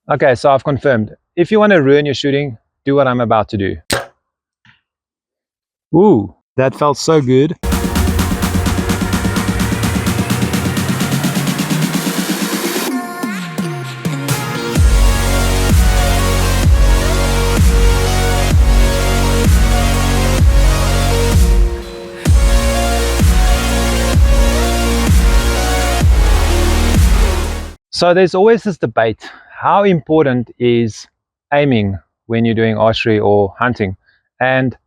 Okay, so I've confirmed. If you want to ruin your shooting, do what I'm about to do. Ooh, that felt so good. So there's always this debate. How important is aiming when you're doing archery or hunting? And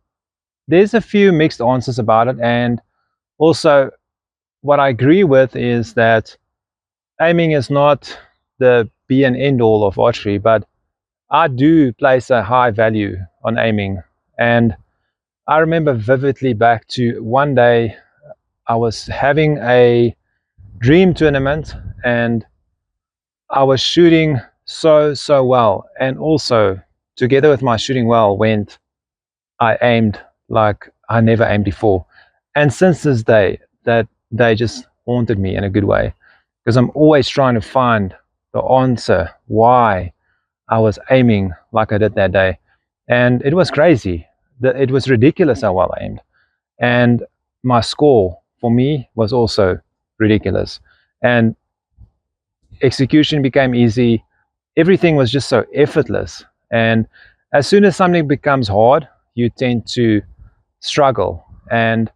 there's a few mixed answers about it. And also, what I agree with is that aiming is not the be and end all of archery, but I do place a high value on aiming. And I remember vividly back to one day I was having a dream tournament and I was shooting so well. And also, together with my shooting well, went I aimed like I never aimed before. And since this day, that day just haunted me in a good way because I'm always trying to find the answer why I was aiming like I did that day. And it was crazy. It was ridiculous how well I aimed. And my score for me was also ridiculous. And execution became easy. Everything was just so effortless. And as soon as something becomes hard, you tend to struggle. And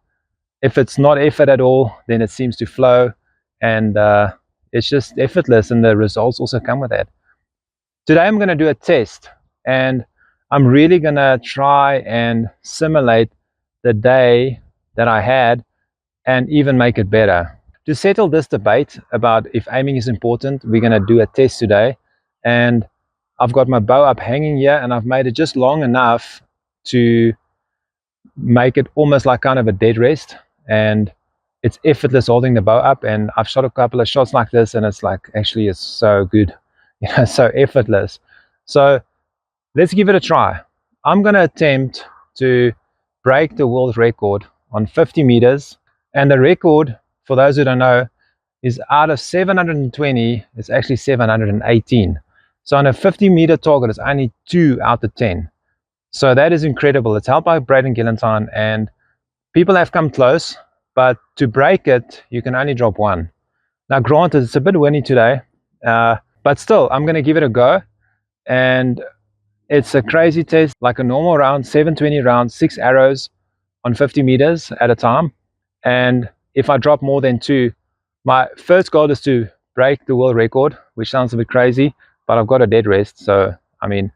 if it's not effort at all, then it seems to flow. And it's just effortless, and the results also come with that. Today I'm going to do a test, and I'm really going to try and simulate the day that I had and even make it better. To settle this debate about if aiming is important, we're going to do a test today. And I've got my bow up hanging here, and I've made it just long enough to make it almost like kind of a dead rest. And it's effortless holding the bow up. And I've shot a couple of shots like this, and it's like actually it's so good, so effortless. So let's give it a try. I'm going to attempt to break the world record on 50 meters. And the record, for those who don't know, is out of 720, it's actually 718. So on a 50-meter target, it's only 2 out of 10. So that is incredible. It's held by Braden Gillentine, and people have come close, but to break it, you can only drop 1. Now, granted, it's a bit windy today, but still, I'm going to give it a go. And it's a crazy test, like a normal round, 720 rounds, 6 arrows on 50 meters at a time. And if I drop more than 2, my first goal is to break the world record, which sounds a bit crazy, but I've got a dead rest. So, I mean,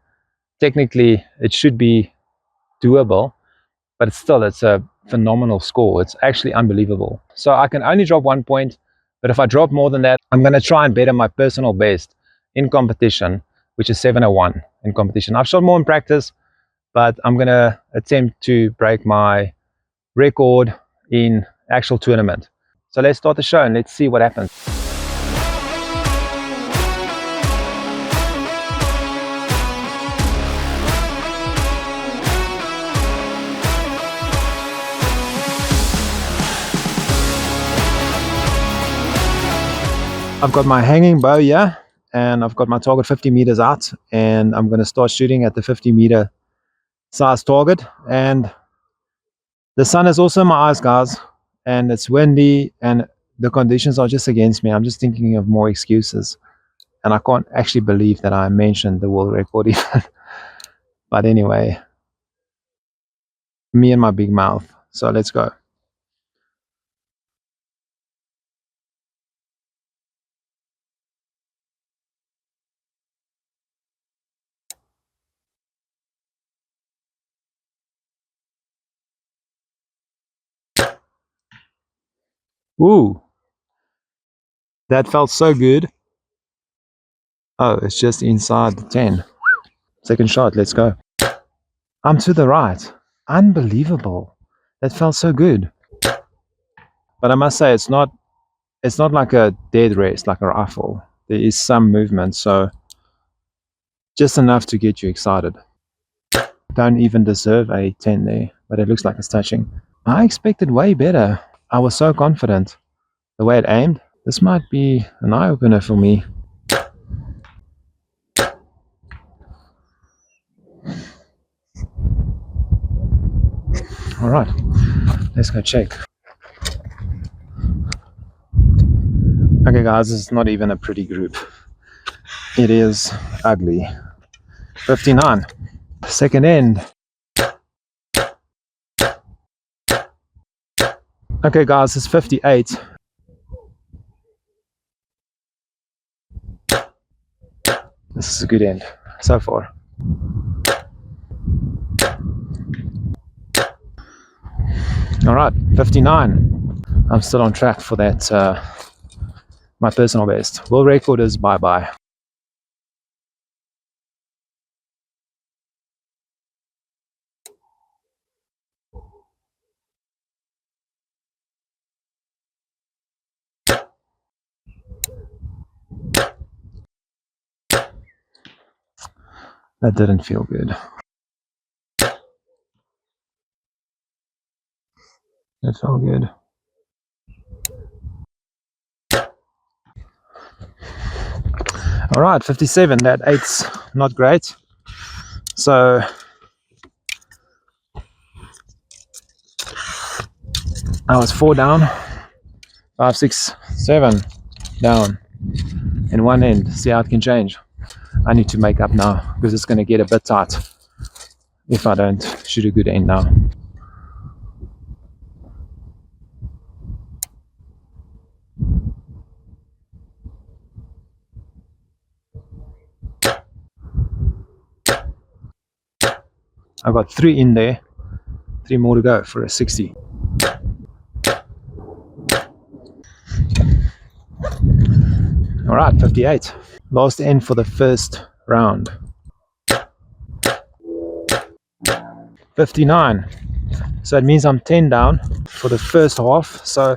technically it should be doable, but it's a phenomenal score. It's actually unbelievable. So I can only drop 1 point, but if I drop more than that, I'm going to try and better my personal best in competition, which is 701 in competition. I've shot more in practice, but I'm going to attempt to break my record in actual tournament. So let's start the show and let's see what happens. I've got my hanging bow here, and I've got my target 50 meters out, and I'm going to start shooting at the 50-meter size target. And the sun is also in my eyes, guys, and it's windy, and the conditions are just against me. I'm just thinking of more excuses, and I can't actually believe that I mentioned the world record even. But anyway, me and my big mouth. So let's go. Ooh, that felt so good. Oh, it's just inside the 10. Second shot, let's go. I'm to the right. Unbelievable. That felt so good. But I must say, it's not like a dead rest, like a rifle. There is some movement, so just enough to get you excited. Don't even deserve a 10 there, but it looks like it's touching. I expected way better. I was so confident. The way it aimed, this might be an eye-opener for me. All right, let's go check. Okay guys, this is not even a pretty group. It is ugly. 59. Second end. Okay guys, it's 58. This is a good end so far. All right, 59. I'm still on track for that, my personal best. World record is bye-bye. That didn't feel good. That felt good. All right, 57. That 8's not great. So I was 4 down, 5, 6, 7 down in one end. See how it can change. I need to make up now because it's going to get a bit tight if I don't shoot a good end now. I've got 3 in there, 3 more to go for a 60. All right, 58. Last end for the first round. 59. So it means I'm 10 down for the first half. So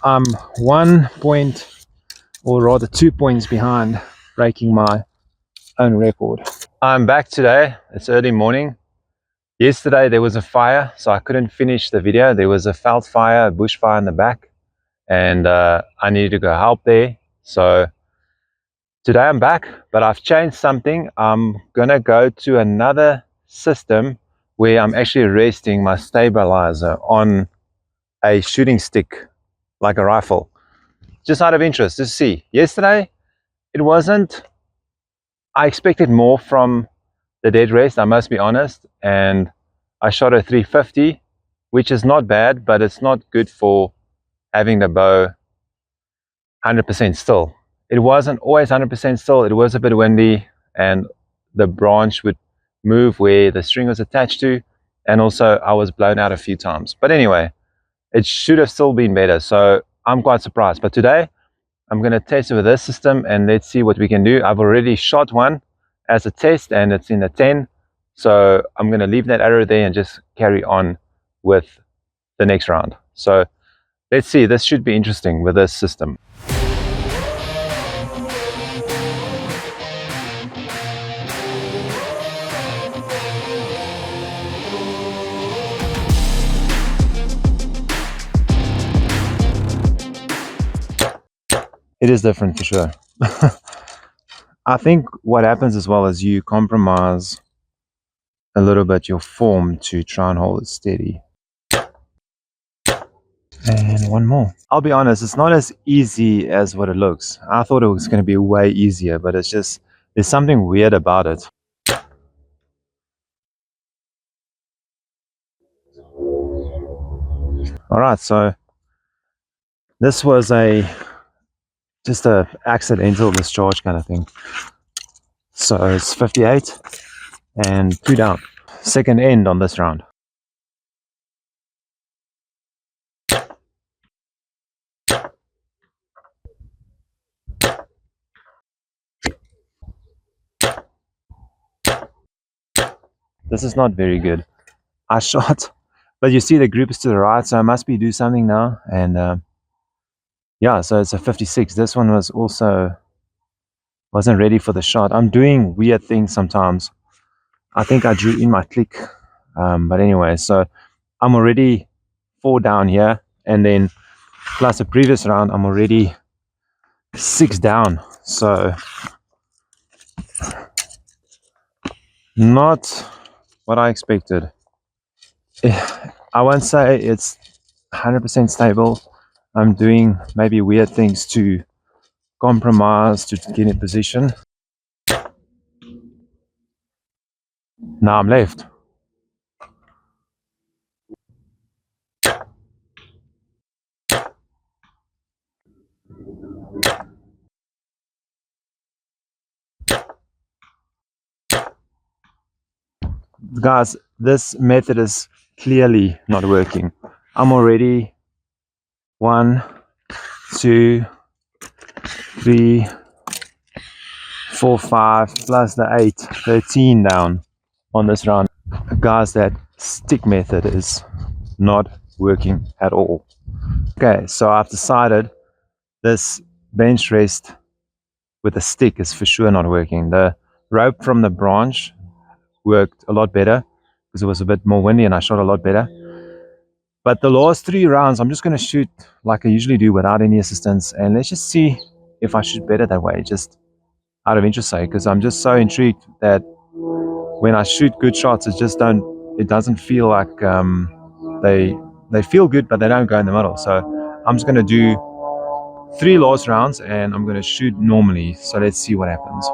I'm 1 point, or rather 2 points behind breaking my own record. I'm back today. It's early morning. Yesterday there was a fire, so I couldn't finish the video. There was a veld fire, a bushfire in the back, and I needed to go help there. So today I'm back, but I've changed something. I'm gonna go to another system where I'm actually resting my stabilizer on a shooting stick, like a rifle. Just out of interest, to see. Yesterday, it wasn't, I expected more from the dead rest, I must be honest, and I shot a 350, which is not bad, but it's not good for having the bow 100% still. It wasn't always 100% still. It was a bit windy, and the branch would move where the string was attached to, and also I was blown out a few times. But anyway, it should have still been better, so I'm quite surprised. But today I'm going to test with this system and let's see what we can do. I've already shot one as a test and it's in a 10, so I'm going to leave that arrow there and just carry on with the next round. So let's see, this should be interesting with this system. It is different for sure. I think what happens as well is you compromise a little bit your form to try and hold it steady. And one more. I'll be honest, it's not as easy as what it looks. I thought it was going to be way easier, but it's just, there's something weird about it. Alright, so this was just a accidental discharge kind of thing. So it's 58 and 2 down. Second end on this round. This is not very good. I shot, but you see the group is to the right, so I must be do something now. And yeah, so it's a 56. This one was also wasn't ready for the shot. I'm doing weird things sometimes. I think I drew in my click, but anyway, so I'm already 4 down here, and then plus the previous round I'm already 6 down. So not what I expected. I won't say it's 100% stable. I'm doing maybe weird things to compromise to get in position. Now I'm left. Guys, this method is clearly not working. I'm already 1, 2, 3, 4, 5 plus the 8, 13 down on this round. Guys, that stick method is not working at all. Okay, so I've decided this bench rest with a stick is for sure not working. The rope from the branch worked a lot better because it was a bit more windy and I shot a lot better. But the last 3 rounds, I'm just going to shoot like I usually do without any assistance, and let's just see if I shoot better that way, just out of interest, because I'm just so intrigued that when I shoot good shots, it doesn't feel like they feel good, but they don't go in the middle. So I'm just going to do 3 last rounds and I'm going to shoot normally. So let's see what happens.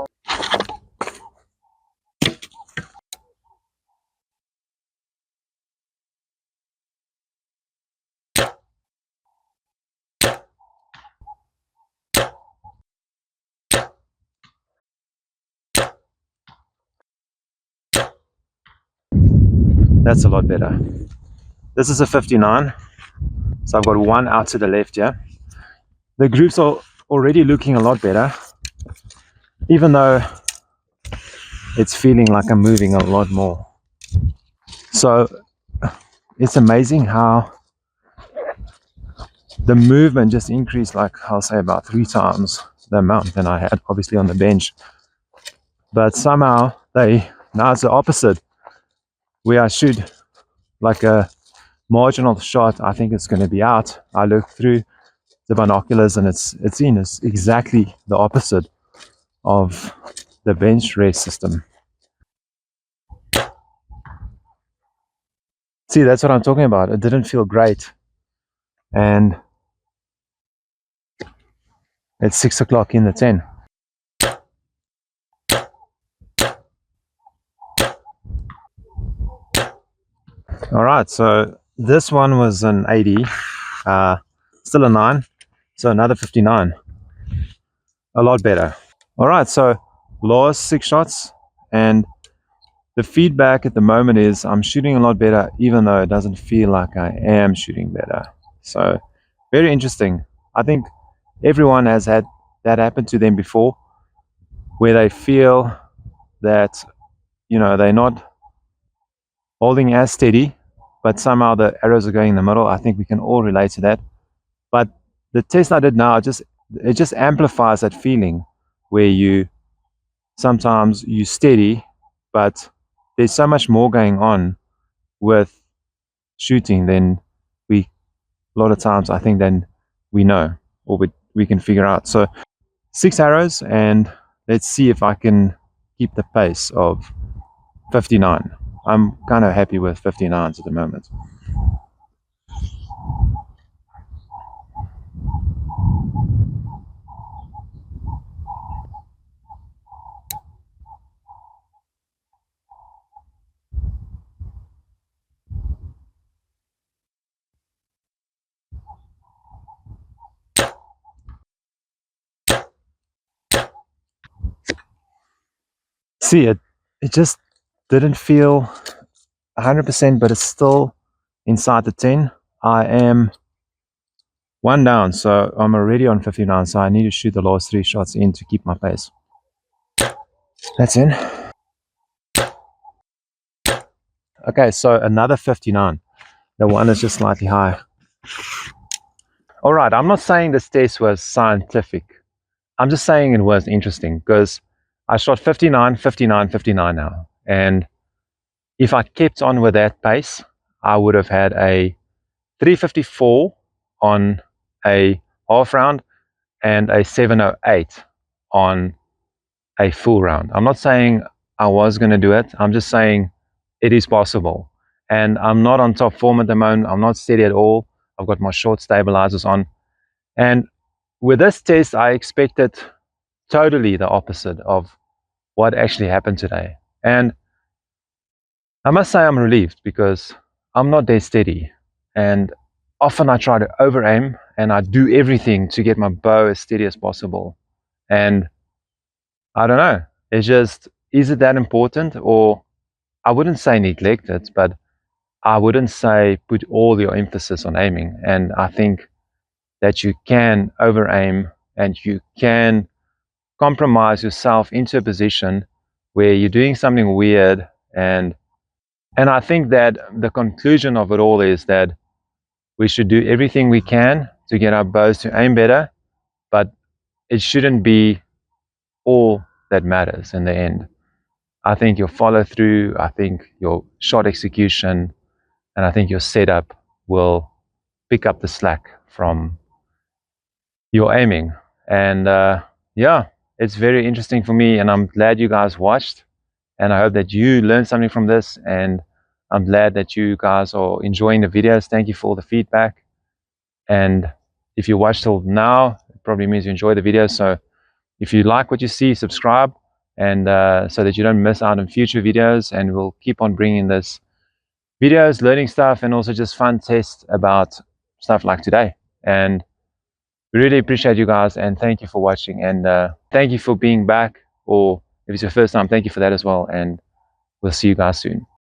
That's a lot better. This is a 59. So I've got 1 out to the left here. The groups are already looking a lot better, even though it's feeling like I'm moving a lot more. So it's amazing how the movement just increased, like I'll say about 3 times the amount than I had obviously on the bench. But somehow now it's the opposite, where I shoot like a marginal shot, I think it's going to be out. I look through the binoculars and it's exactly the opposite of the bench rest system. See, that's what I'm talking about. It didn't feel great, and it's 6 o'clock in the 10. All right, so this one was an 80, still a 9, so another 59. A lot better. All right, so last 6 shots, and the feedback at the moment is I'm shooting a lot better, even though it doesn't feel like I am shooting better. So very interesting. I think everyone has had that happen to them before, where they feel that, they're not holding as steady, but somehow the arrows are going in the middle. I think we can all relate to that. But the test I did now, it just amplifies that feeling where sometimes you steady, but there's so much more going on with shooting than a lot of times I think than we know or we can figure out. So 6 arrows, and let's see if I can keep the pace of 59. I'm kind of happy with 59s at the moment. See, it just didn't feel 100%, but it's still inside the 10. I am 1 down, so I'm already on 59, so I need to shoot the last 3 shots in to keep my pace. That's in. Okay, so another 59. The one is just slightly higher. All right, I'm not saying this test was scientific. I'm just saying it was interesting because I shot 59, 59, 59 now. And if I kept on with that pace, I would have had a 354 on a half round and a 708 on a full round. I'm not saying I was going to do it. I'm just saying it is possible. and I'm not on top form at the moment. I'm not steady at all. I've got my short stabilizers on, and with this test I expected totally the opposite of what actually happened today. And I must say I'm relieved, because I'm not dead steady, and often I try to over aim and I do everything to get my bow as steady as possible. And I don't know, it's just, is it that important? Or I wouldn't say neglect it, but I wouldn't say put all your emphasis on aiming. And I think that you can over aim and you can compromise yourself into a position where you're doing something weird. And I think that the conclusion of it all is that we should do everything we can to get our bows to aim better, but it shouldn't be all that matters in the end. I think your follow through, I think your shot execution, and I think your setup will pick up the slack from your aiming. And yeah, it's very interesting for me, and I'm glad you guys watched, and I hope that you learned something from this, and I'm glad that you guys are enjoying the videos. Thank you for all the feedback. And if you watched till now, it probably means you enjoy the video. So if you like what you see, subscribe, and so that you don't miss out on future videos. And we'll keep on bringing this videos, learning stuff, and also just fun tests about stuff like today. And we really appreciate you guys, and thank you for watching, and thank you for being back, or if it's your first time, thank you for that as well. And we'll see you guys soon.